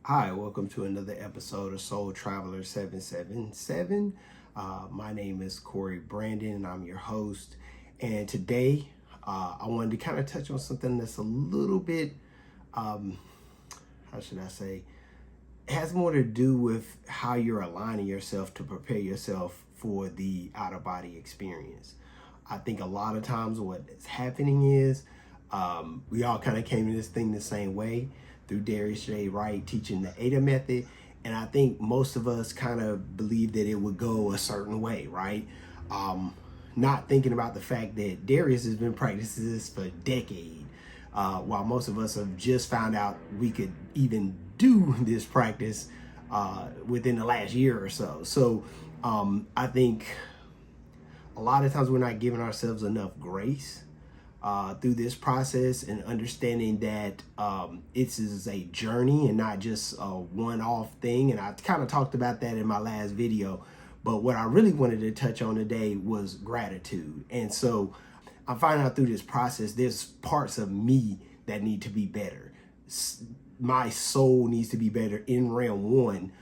Hi, welcome to another episode of Soul Traveler 777. My name is Corey Brandon, and I'm your host. And today, I wanted to kind of touch on something that's a little bit, how should I say, it has more to do with how you're aligning yourself to prepare yourself for the out of body experience. I think a lot of times what is happening is we all kind of came to this thing the same way through Darius J. Wright teaching the AYDA method. And I think most of us kind of believed that it would go a certain way, right? Not thinking about the fact that Darius has been practicing this for decades, while most of us have just found out we could even do this practice within the last year or so. So I think a lot of times we're not giving ourselves enough grace through this process, and understanding that it is a journey and not just a one-off thing. And I kind of talked about that in my last video, but what I really wanted to touch on today was gratitude. And so I'm finding out through this process, there's parts of me that need to be better. My soul needs to be better in realm one,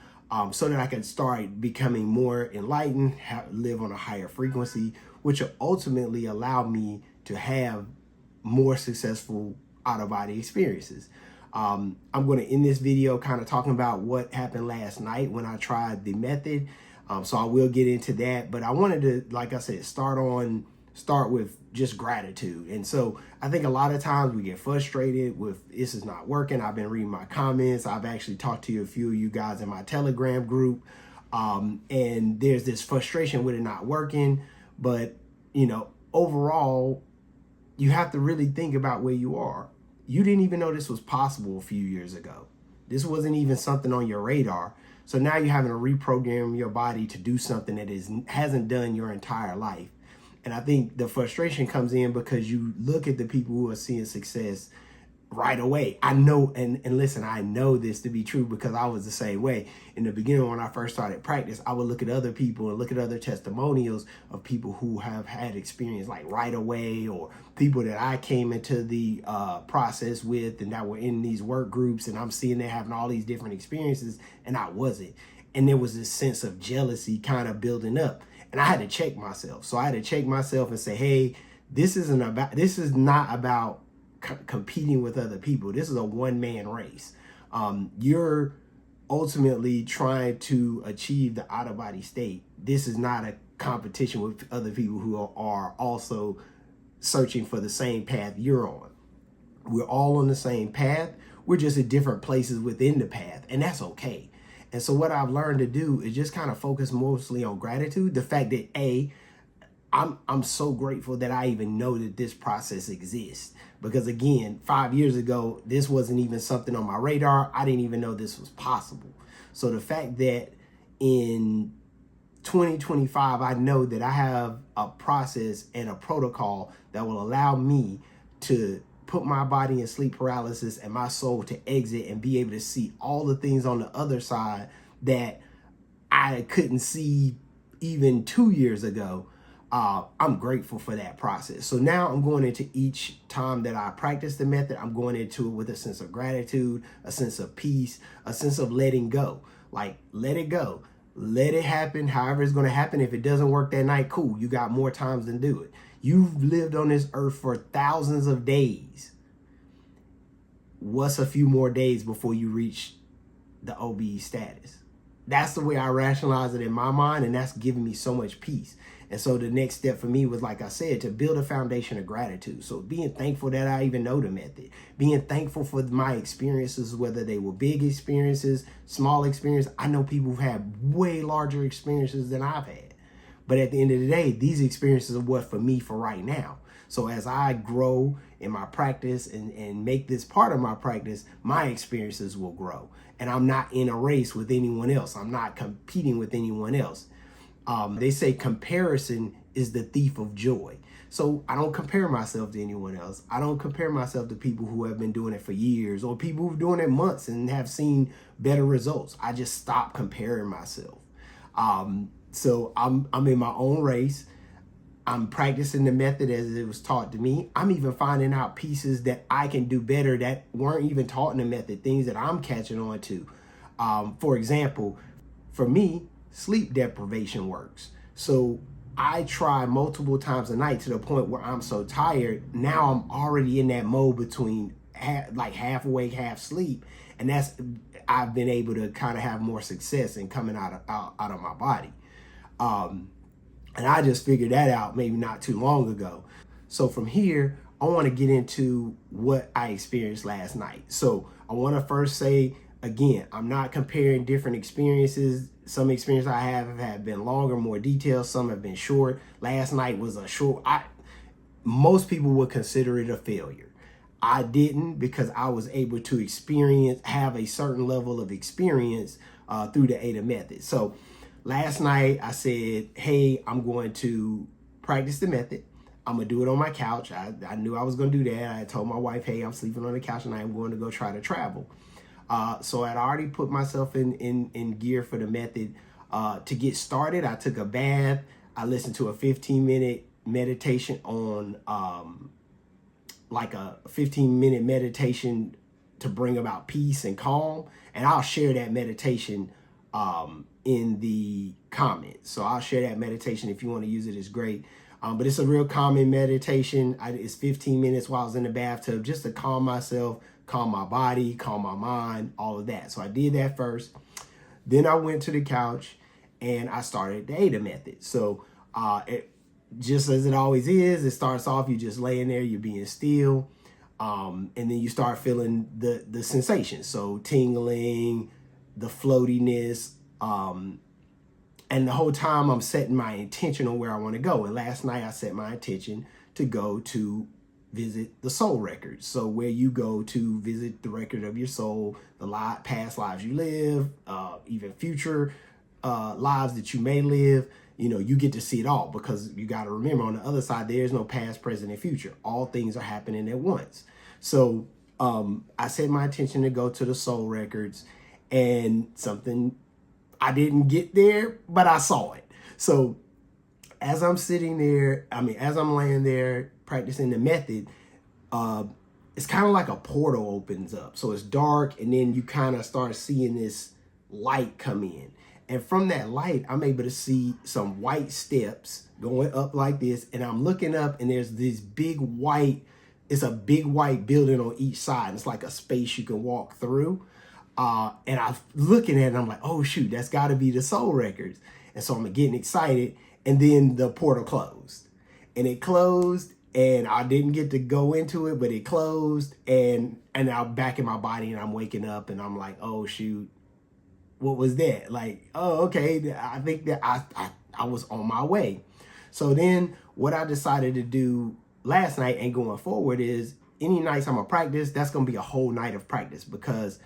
so that I can start becoming more enlightened, live on a higher frequency, which will ultimately allow me to have more successful out-of-body experiences. I'm going to end this video kind of talking about what happened last night when I tried the method. So I will get into that, but I wanted to, like I said, start with just gratitude. And so I think a lot of times we get frustrated with this is not working. I've been reading my comments. I've actually talked to a few of you guys in my Telegram group. And there's this frustration with it not working. But, overall, you have to really think about where you are. You didn't even know this was possible a few years ago. This wasn't even something on your radar. So now you're having to reprogram your body to do something that hasn't done your entire life. And I think the frustration comes in because you look at the people who are seeing success right away. I know, and listen, I know this to be true because I was the same way. In the beginning, when I first started practice, I would look at other people and look at other testimonials of people who have had experience like right away, or people that I came into the process with and that were in these work groups, and I'm seeing them having all these different experiences and I wasn't. And there was this sense of jealousy kind of building up. And I had to check myself. So I had to check myself and say, hey, this is not about competing with other people. This is a one-man race. You're ultimately trying to achieve the out-of-body state. This is not a competition with other people who are also searching for the same path you're on. We're all on the same path. We're just at different places within the path, and that's okay. And so what I've learned to do is just kind of focus mostly on gratitude. The fact that I'm so grateful that I even know that this process exists. Because again, 5 years ago, this wasn't even something on my radar. I didn't even know this was possible. So the fact that in 2025, I know that I have a process and a protocol that will allow me to put my body in sleep paralysis and my soul to exit and be able to see all the things on the other side that I couldn't see even 2 years ago. I'm grateful for that process. So now I'm going into each time that I practice the method, I'm going into it with a sense of gratitude, a sense of peace, a sense of letting go. Like, let it go. Let it happen however it's going to happen. If it doesn't work that night, cool. You got more times than do it. You've lived on this earth for thousands of days. What's a few more days before you reach the OBE status? That's the way I rationalize it in my mind, and that's giving me so much peace. And so the next step for me was, like I said, to build a foundation of gratitude. So being thankful that I even know the method, being thankful for my experiences, whether they were big experiences, small experiences. I know people who've had way larger experiences than I've had. But at the end of the day, these experiences are what for me for right now. So as I grow in my practice and make this part of my practice, my experiences will grow. And I'm not in a race with anyone else. I'm not competing with anyone else. They say comparison is the thief of joy. So I don't compare myself to anyone else. I don't compare myself to people who have been doing it for years or people who've doing it months and have seen better results. I just stop comparing myself. So I'm in my own race. I'm practicing the method as it was taught to me. I'm even finding out pieces that I can do better that weren't even taught in the method, things that I'm catching on to. For example, for me, sleep deprivation works. So I try multiple times a night to the point where I'm so tired. Now I'm already in that mode between half awake, half sleep. And I've been able to kind of have more success in coming out of my body. And I just figured that out maybe not too long ago. So from here, I want to get into what I experienced last night. So I want to first say, again, I'm not comparing different experiences. Some experiences I have been longer, more detailed. Some have been short. Last night was a short. Most people would consider it a failure. I didn't, because I was able to have a certain level of experience through the AYDA method. So last night I said, hey, I'm going to practice the method. I'm going to do it on my couch. I knew I was going to do that. I told my wife, hey, I'm sleeping on the couch tonight. I'm going to go try to travel. So I'd already put myself in gear for the method. To get started, I took a bath. I listened to a 15-minute meditation on like a 15-minute meditation to bring about peace and calm. And I'll share that meditation in the comments. So I'll share that meditation. If you want to use it, it's great. But it's a real calming meditation. It's 15 minutes while I was in the bathtub, just to calm myself, calm my body, calm my mind, all of that. So I did that first. Then I went to the couch and I started the AYDA method. So just as it always is, it starts off, you just laying there, you're being still. And then you start feeling the sensations. So tingling, the floatiness, and the whole time I'm setting my intention on where I want to go. And last night I set my intention to go to visit the soul records. So where you go to visit the record of your soul, the past lives you live, even future lives that you may live, you get to see it all, because you got to remember, on the other side, there's no past, present, and future. All things are happening at once. So I set my intention to go to the soul records, and something, I didn't get there, but I saw it. So as I'm sitting there, as I'm laying there practicing the method, it's kind of like a portal opens up. So it's dark, and then you kind of start seeing this light come in. And from that light, I'm able to see some white steps going up like this. And I'm looking up, and there's this it's a big white building on each side. It's like a space you can walk through. And I'm looking at it, and I'm like, oh shoot, that's got to be the soul records. And so I'm getting excited. And then the portal closed. And it closed, and I didn't get to go into it, but it closed. And I'm back in my body, and I'm waking up, and I'm like, oh shoot, what was that? Like, oh, okay, I think that I was on my way. So then what I decided to do last night and going forward is, any nights I'm gonna practice, that's gonna be a whole night of practice, because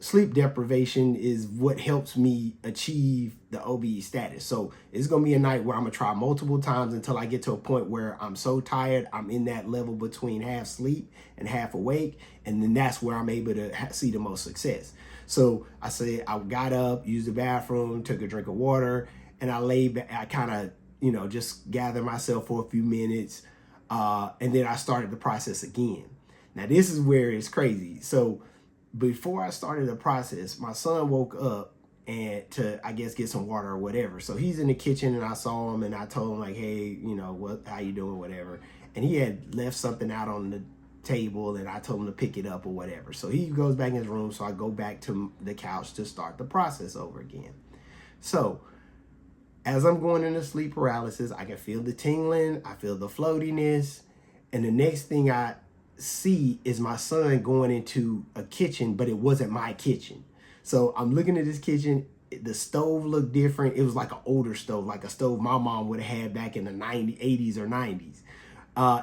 sleep deprivation is what helps me achieve the OBE status. So it's going to be a night where I'm going to try multiple times until I get to a point where I'm so tired, I'm in that level between half sleep and half awake. And then that's where I'm able to see the most success. So I got up, used the bathroom, took a drink of water, and I laid back. I kind of, just gathered myself for a few minutes. And then I started the process again. Now, this is where it's crazy. So before I started the process, my son woke up and to, I guess, get some water or whatever. So he's in the kitchen, and I saw him, and I told him, like, hey, how you doing, whatever. And he had left something out on the table, and I told him to pick it up or whatever. So he goes back in his room. So I go back to the couch to start the process over again. So as I'm going into sleep paralysis, I can feel the tingling, I feel the floatiness, and the next thing I see is my son going into a kitchen, but it wasn't my kitchen. So I'm looking at this kitchen. The stove looked different. It was like an older stove, like a stove my mom would have had back in the 80s or 90s.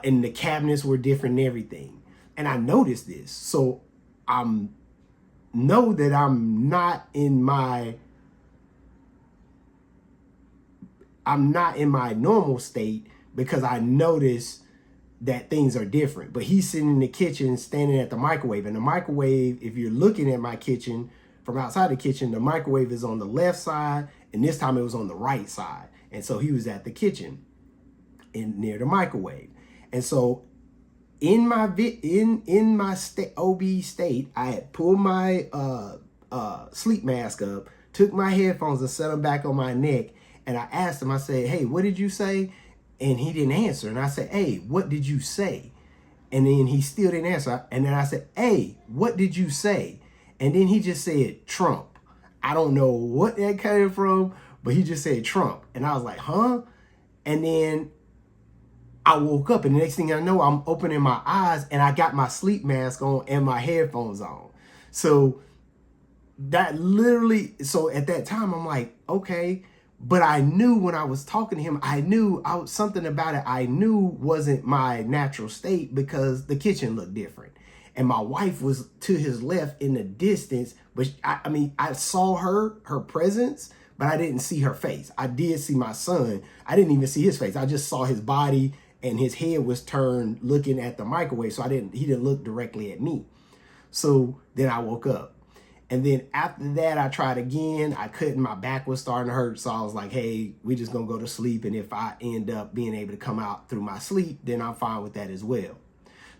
And the cabinets were different and everything. And I noticed this. So know that I'm not in my normal state, because I noticed that things are different. But he's sitting in the kitchen, standing at the microwave. And the microwave, if you're looking at my kitchen from outside the kitchen, the microwave is on the left side, and this time it was on the right side. And so he was at the kitchen and near the microwave. And so in my OB state, I had pulled my sleep mask up, took my headphones and set them back on my neck, and I asked him, I said, "Hey, what did you say?" And he didn't answer. And I said, "Hey, what did you say?" And then he still didn't answer. And then I said, "Hey, what did you say?" And then he just said, "Trump." I don't know what that came from, but he just said Trump. And I was like, "Huh?" And then I woke up, and the next thing I know, I'm opening my eyes and I got my sleep mask on and my headphones on. So that literally, so at that time, I'm like, okay. But I knew when I was talking to him, I knew something about it I knew wasn't my natural state because the kitchen looked different. And my wife was to his left in the distance, but I mean, I saw her presence, but I didn't see her face. I did see my son. I didn't even see his face. I just saw his body, and his head was turned looking at the microwave. So he didn't look directly at me. So then I woke up. And then after that, I tried again. I couldn't. My back was starting to hurt. So I was like, hey, we just going to go to sleep. And if I end up being able to come out through my sleep, then I'm fine with that as well.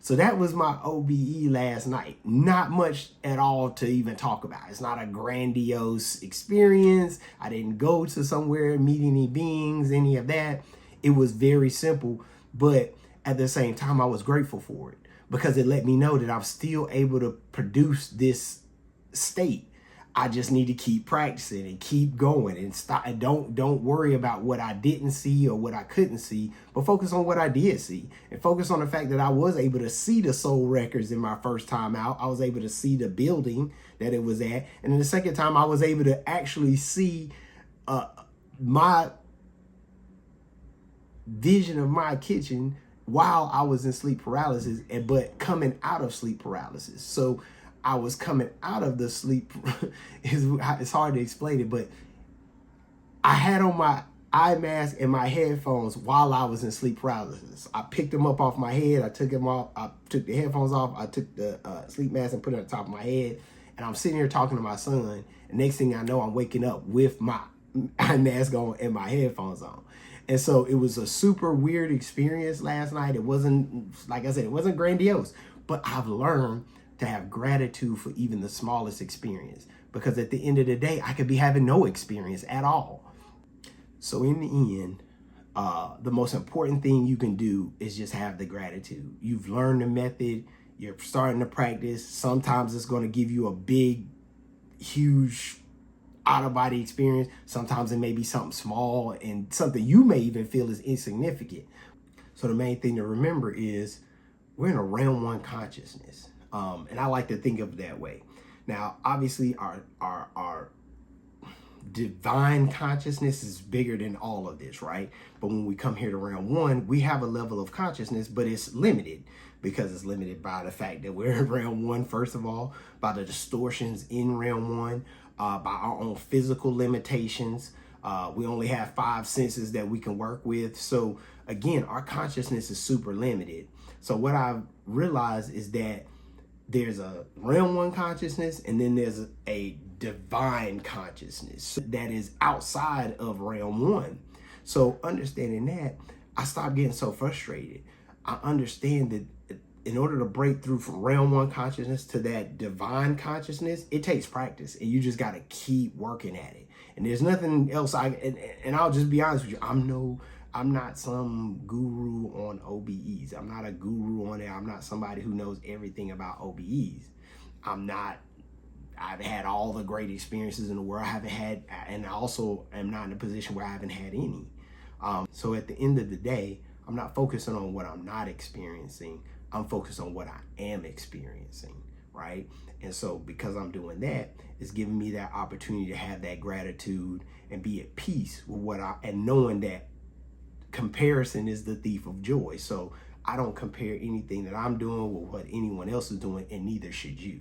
So that was my OBE last night. Not much at all to even talk about. It's not a grandiose experience. I didn't go to somewhere, meet any beings, any of that. It was very simple. But at the same time, I was grateful for it because it let me know that I'm still able to produce this state. I just need to keep practicing and keep going and stop. And don't worry about what I didn't see or what I couldn't see, but focus on what I did see and focus on the fact that I was able to see the soul records in my first time out. I was able to see the building that it was at. And then the second time I was able to actually see my vision of my kitchen while I was in sleep paralysis, but coming out of sleep paralysis. So I was coming out of the sleep. It's hard to explain it, but I had on my eye mask and my headphones while I was in sleep paralysis. I picked them up off my head. I took them off. I took the headphones off. I took the sleep mask and put it on top of my head. And I'm sitting here talking to my son. And next thing I know, I'm waking up with my eye mask on and my headphones on. And so it was a super weird experience last night. It wasn't, like I said, it wasn't grandiose, but I've learned to have gratitude for even the smallest experience, because at the end of the day, I could be having no experience at all. So in the end, the most important thing you can do is just have the gratitude. You've learned the method, you're starting to practice. Sometimes it's going to give you a big, huge out-of-body experience. Sometimes it may be something small and something you may even feel is insignificant. So the main thing to remember is we're in a realm one consciousness. And I like to think of it that way. Now, obviously, our divine consciousness is bigger than all of this, right? But when we come here to realm one, we have a level of consciousness, but it's limited because it's limited by the fact that we're in realm one, first of all, by the distortions in realm one, by our own physical limitations. We only have 5 senses that we can work with. So again, our consciousness is super limited. So what I've realized is that there's a realm one consciousness, and then there's a divine consciousness that is outside of realm one. So understanding that, I stopped getting so frustrated. I understand that in order to break through from realm one consciousness to that divine consciousness, it takes practice, and you just got to keep working at it. And there's nothing else and I'll just be honest with you. I'm not some guru on OBEs. I'm not a guru on it. I'm not somebody who knows everything about OBEs. I've had all the great experiences in the world. I haven't had, and I also am not in a position where I haven't had any. So at the end of the day, I'm not focusing on what I'm not experiencing. I'm focused on what I am experiencing, right? And so because I'm doing that, it's giving me that opportunity to have that gratitude and be at peace with and knowing that comparison is the thief of joy. So I don't compare anything that I'm doing with what anyone else is doing, and neither should you.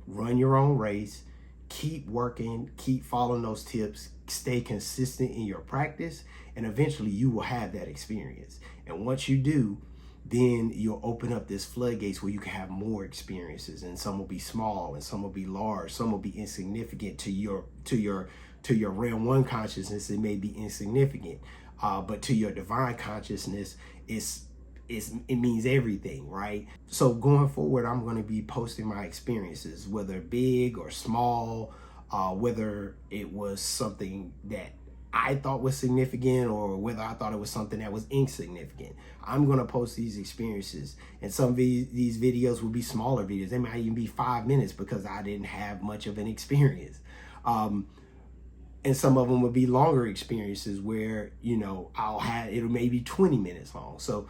Run your own race, keep working, keep following those tips, stay consistent in your practice, and eventually you will have that experience. And once you do, then you'll open up this floodgates where you can have more experiences, and some will be small and some will be large, some will be insignificant to your realm one consciousness. It may be insignificant, but to your divine consciousness, it's it means everything, right? So going forward, I'm going to be posting my experiences, whether big or small, whether it was something that I thought was significant or whether I thought it was something that was insignificant. I'm going to post these experiences, and some of these videos will be smaller videos. They might even be 5 minutes because I didn't have much of an experience. And some of them will be longer experiences where, it'll maybe 20 minutes long. So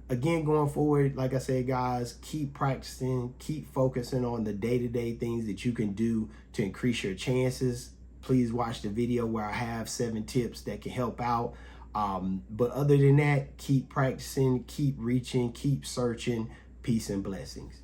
again, going forward, like I said, guys, keep practicing, keep focusing on the day-to-day things that you can do to increase your chances. Please watch the video where I have 7 tips that can help out. But other than that, keep practicing, keep reaching, keep searching. Peace and blessings.